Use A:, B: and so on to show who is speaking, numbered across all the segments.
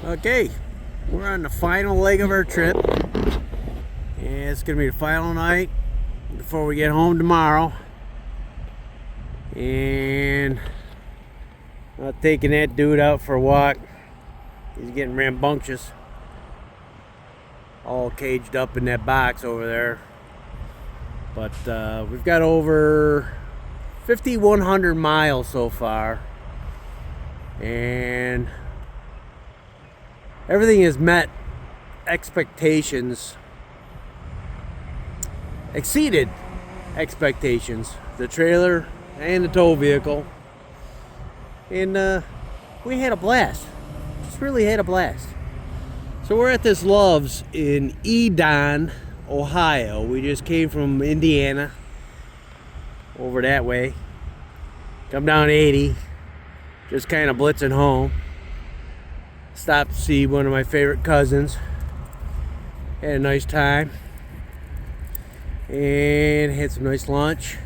A: Okay, we're on the final leg of our trip. And it's gonna be the final night before we get home tomorrow. And I'm taking that dude out for a walk. He's getting rambunctious. All caged up in that box over there. But we've got over 5,100 miles so far. And everything has met expectations, exceeded expectations. The trailer and the tow vehicle. And we had a blast. Just really had a blast. So we're at this Luv's in Edon, Ohio. We just came from Indiana over that way. Come down 80. Just kind of blitzing home. Stopped to see one of my favorite cousins. Had a nice time. And had some nice lunch.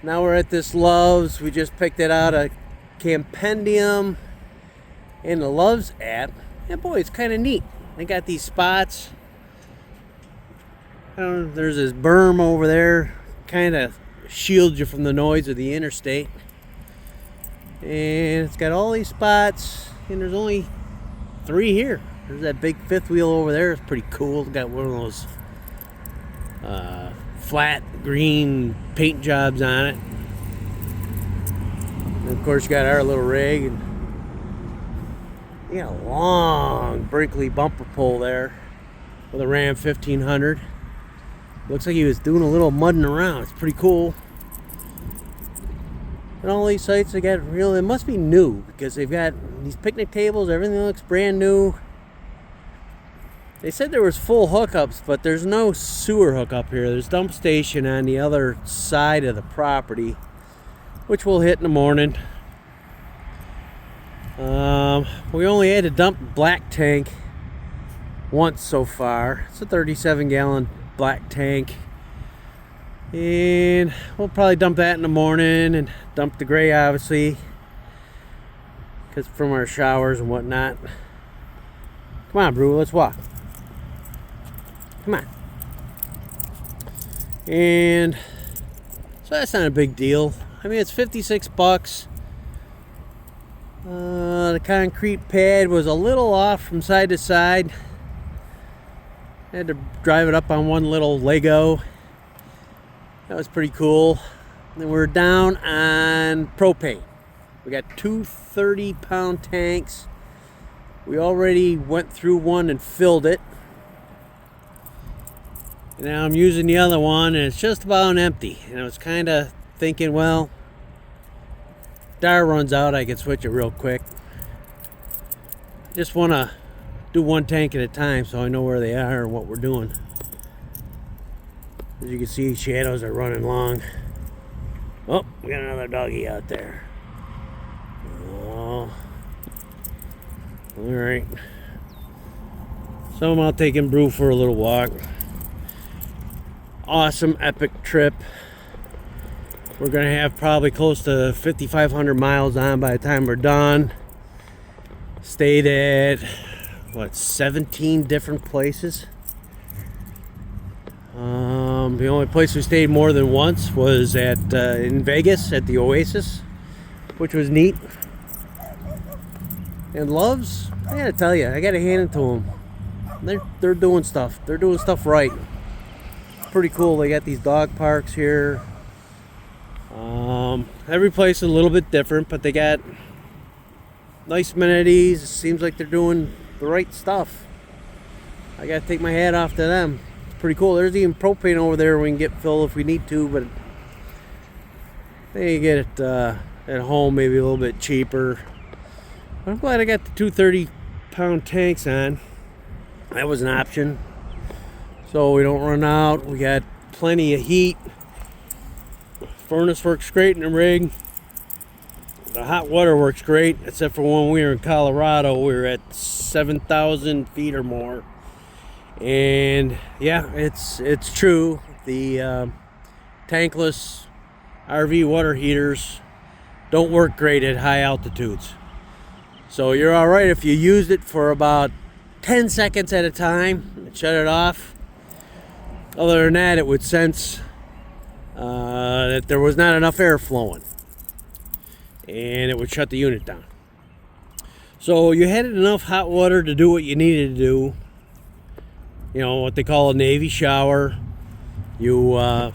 A: Now we're at this Luv's. We just picked it out of Campendium and the Luv's app. And boy, it's kind of neat. They got these spots. I don't know, there's this berm over there. Kind of shields you from the noise of the interstate. And it's got all these spots. And there's only 3 here. There's that big fifth wheel over there. It's pretty cool. It's got one of those flat green paint jobs on it. And of course, you got our little rig. And you got a long Brinkley bumper pull there with a Ram 1500. Looks like he was doing a little mudding around. It's pretty cool. And all these sites, they got real, it must be new because they've got these picnic tables, everything looks brand new. They said there was full hookups, but there's no sewer hookup here. There's dump station on the other side of the property, which we'll hit in the morning. We only had to dump black tank once so far. It's a 37-gallon black tank. And we'll probably dump that in the morning and dump the gray, obviously, because from our showers and whatnot. Come on, Brew, let's walk. Come on. And so that's not a big deal. I mean, it's 56 bucks. The concrete pad was a little off from side to side. I had to drive it up on one little Lego. That was pretty cool. Then we're down on propane. We got 2 30-pound tanks. We already went through one and filled it. And now I'm using the other one and it's just about empty. And I was kind of thinking, well, DAR runs out, I can switch it real quick. Just want to do one tank at a time so I know where they are and what we're doing. As you can see, shadows are running long. Oh, we got another doggy out there. Oh. Alright. So I'm out taking Brew for a little walk. Awesome, epic trip. We're going to have probably close to 5,500 miles on by the time we're done. Stayed at, 17 different places. The only place we stayed more than once was at in Vegas at the Oasis, which was neat. And Luv's, I gotta tell you, I gotta hand it to them. They're doing stuff. They're doing stuff right. Pretty cool. They got these dog parks here. Every place is a little bit different, but they got nice amenities. It seems like they're doing the right stuff. I gotta take my hat off to them. Pretty cool. There's even propane over there we can get filled if we need to, but they get it at home maybe a little bit cheaper. But I'm glad I got the 2 30-pound tanks on. That was an option, so we don't run out. We got plenty of heat. Furnace works great in the rig. The hot water works great, except for when we were in Colorado. We were at 7,000 feet or more. And yeah, it's true. The tankless RV water heaters don't work great at high altitudes. So you're all right if you used it for about 10 seconds at a time and shut it off. Other than that, it would sense that there was not enough air flowing, and it would shut the unit down. So you had enough hot water to do what you needed to do. You know, what they call a Navy shower. You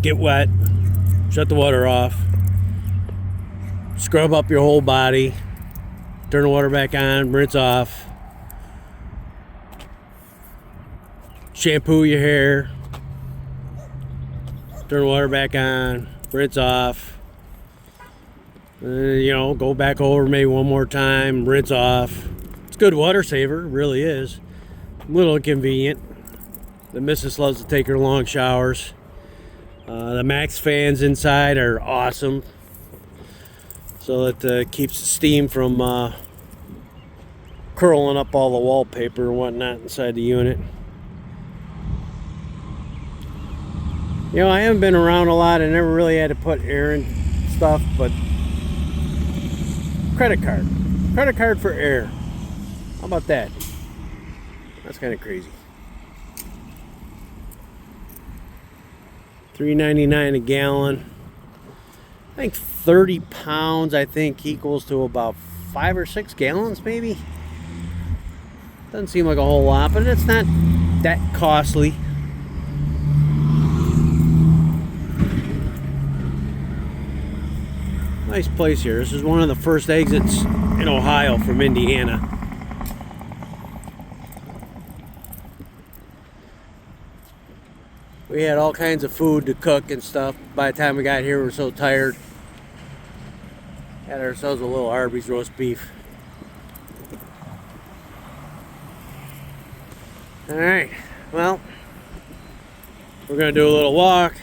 A: get wet, shut the water off, scrub up your whole body, turn the water back on, rinse off, shampoo your hair, turn the water back on, rinse off, you know, go back over maybe one more time, rinse off. It's a good water saver, it really is. A little inconvenient. The missus loves to take her long showers. The Max fans inside are awesome, so it keeps the steam from curling up all the wallpaper and whatnot inside the unit. You know, I haven't been around a lot. I never really had to put air in stuff, but credit card for air. How about that? That's kind of crazy. $3.99 a gallon. I think 30 pounds, I think, equals to about 5 or 6 gallons, maybe. Doesn't seem like a whole lot, but it's not that costly. Nice place here. This is one of the first exits in Ohio from Indiana. We had all kinds of food to cook and stuff. By the time we got here, we were so tired. Had ourselves a little Arby's roast beef. Alright, well, we're going to do a little walk,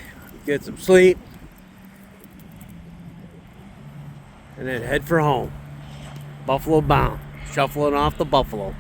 A: get some sleep, and then head for home. Buffalo bound. Shuffling off the buffalo.